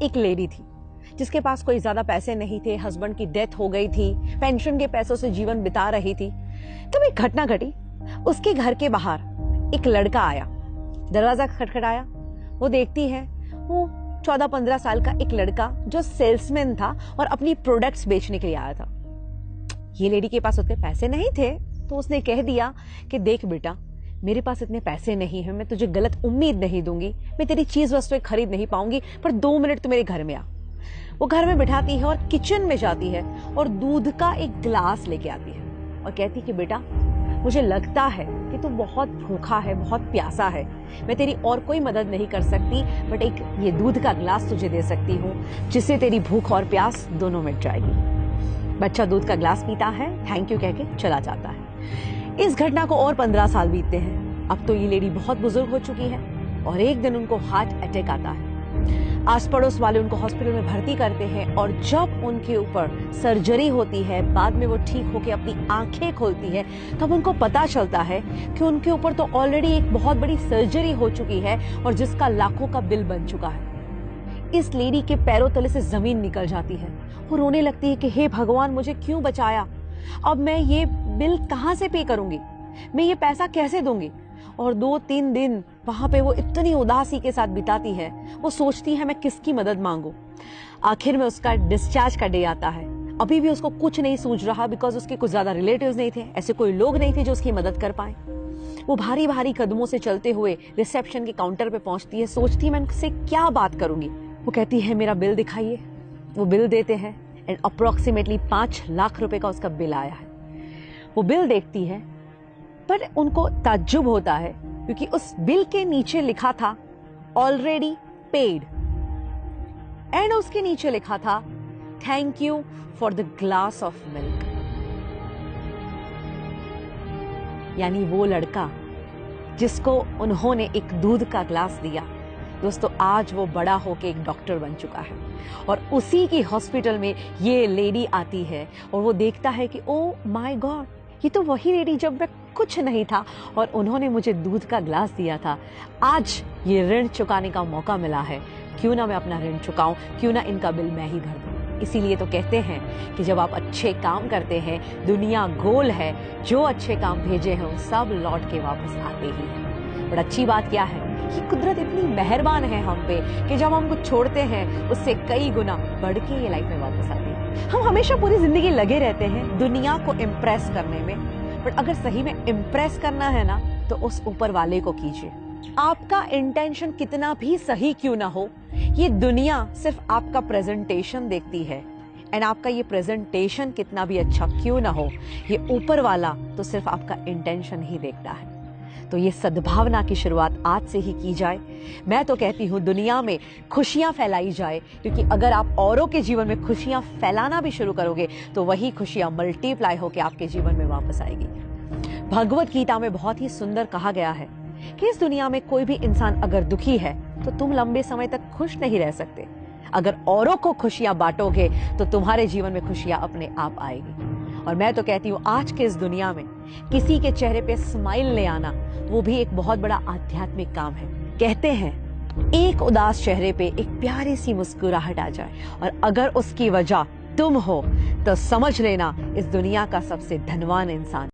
एक लेडी थी जिसके पास कोई ज्यादा पैसे नहीं थे, हस्बैंड की डेथ हो गई थी, पेंशन के पैसों से जीवन बिता रही थी। तब एक घटना घटी। उसके घर के बाहर एक लड़का आया, दरवाजा खटखटाया। वो देखती है, वो 14-15 साल का एक लड़का जो सेल्समैन था और अपनी प्रोडक्ट्स बेचने के लिए आया था। ये लेडी के पास उतने पैसे नहीं थे, तो उसने कह दिया कि देख बेटा, मेरे पास इतने पैसे नहीं है, मैं तुझे गलत उम्मीद नहीं दूंगी, मैं तेरी चीज वस्तुएं खरीद नहीं पाऊंगी, पर 2 मिनट तू मेरे घर में आ। वो घर में बिठाती है और किचन में जाती है और दूध का एक गिलास लेके आती है और कहती है कि बेटा, मुझे लगता है कि तू बहुत भूखा है, बहुत प्यासा है, मैं तेरी और कोई मदद नहीं कर सकती, बट एक ये दूध का गिलास तुझे दे सकती हूँ जिससे तेरी भूख और प्यास दोनों मिट जाएगी। बच्चा दूध का गिलास पीता है, थैंक यू कह के चला जाता है। इस घटना को और 15 साल बीतते हैं। अब तो ये लेडी बहुत बुजुर्ग हो चुकी है और एक दिन उनको हार्ट अटैक आता है। आस पड़ोस वाले उनको हॉस्पिटल में भर्ती करते हैं और जब उनके ऊपर सर्जरी होती है, बाद में वो ठीक होकर अपनी आंखें खोलती है, तब उनको पता चलता है कि उनके ऊपर तो ऑलरेडी एक बहुत बड़ी सर्जरी हो चुकी है और जिसका लाखों का बिल बन चुका है। इस लेडी के पैरों तले से जमीन निकल जाती है और रोने लगती है कि हे भगवान, मुझे क्यों बचाया, अब मैं ये बिल कहां से पे करूंगी, मैं ये पैसा कैसे दूंगी। और 2-3 दिन वहां पे वो इतनी उदासी के साथ बिताती है, वो सोचती है मैं किसकी मदद मांगू। आखिर में उसका डिस्चार्ज का डे आता है। अभी भी उसको कुछ नहीं सूझ रहा, बिकॉज उसके कुछ ज्यादा रिलेटिव्स नहीं थे, ऐसे कोई लोग नहीं थे जो उसकी मदद कर पाए। वो भारी भारी कदमों से चलते हुए रिसेप्शन के काउंटर पे पहुंचती है, सोचती है मैं उनसे क्या बात करूंगी। वो कहती है मेरा बिल दिखाइए। वो बिल देते हैं एंड अप्रोक्सीमेटली 5 लाख रुपए का उसका बिल आया है। वो बिल देखती है, पर उनको ताज्जुब होता है क्योंकि उस बिल के नीचे लिखा था ऑलरेडी पेड एंड उसके नीचे लिखा था thank you for the glass of milk. यानी वो लड़का जिसको उन्होंने एक दूध का ग्लास दिया, दोस्तों आज वो बड़ा होके एक डॉक्टर बन चुका है और उसी की हॉस्पिटल में ये लेडी आती है और वो देखता है कि ओ माय गॉड, ये तो वही लेडी जब मैं कुछ नहीं था और उन्होंने मुझे दूध का ग्लास दिया था। आज ये ऋण चुकाने का मौका मिला है, क्यों ना मैं अपना ऋण चुकाऊं, क्यों ना इनका बिल मैं ही भर दूं। इसीलिए तो कहते हैं कि जब आप अच्छे काम करते हैं, दुनिया गोल है, जो अच्छे काम भेजे हैं सब लौट के वापस आते ही हैं। बट अच्छी बात क्या है कि कुदरत इतनी मेहरबान है हम पे कि जब हम कुछ छोड़ते हैं उससे कई गुना बढ़ के ये लाइफ में वापस आती है। हम हमेशा पूरी जिंदगी लगे रहते हैं दुनिया को इम्प्रेस करने में, बट अगर सही में इम्प्रेस करना है ना तो उस ऊपर वाले को कीजिए। आपका इंटेंशन कितना भी सही क्यों ना हो, ये दुनिया सिर्फ आपका प्रेजेंटेशन देखती है एंड आपका ये प्रेजेंटेशन कितना भी अच्छा क्यों ना हो, ये ऊपर वाला तो सिर्फ आपका इंटेंशन ही देखता है। तो ये सद्भावना की शुरुआत आज से ही की जाए। मैं तो कहती हूँ दुनिया में खुशियां फैलाई जाए, क्योंकि अगर आप औरों के जीवन में खुशियां फैलाना भी शुरू करोगे तो वही खुशियां मल्टीप्लाई होकर आपके जीवन में वापस आएगी। भगवत गीता में बहुत ही सुंदर कहा गया है कि इस दुनिया में कोई भी इंसान अगर दुखी है तो तुम लंबे समय तक खुश नहीं रह सकते। अगर औरों को खुशियां बांटोगे तो तुम्हारे जीवन में खुशियां अपने आप आएगी। और मैं तो कहती हूँ आज के इस दुनिया में किसी के चेहरे पे स्माइल ले आना वो भी एक बहुत बड़ा आध्यात्मिक काम है। कहते हैं एक उदास चेहरे पे एक प्यारी सी मुस्कुराहट आ जाए और अगर उसकी वजह तुम हो तो समझ लेना इस दुनिया का सबसे धनवान इंसान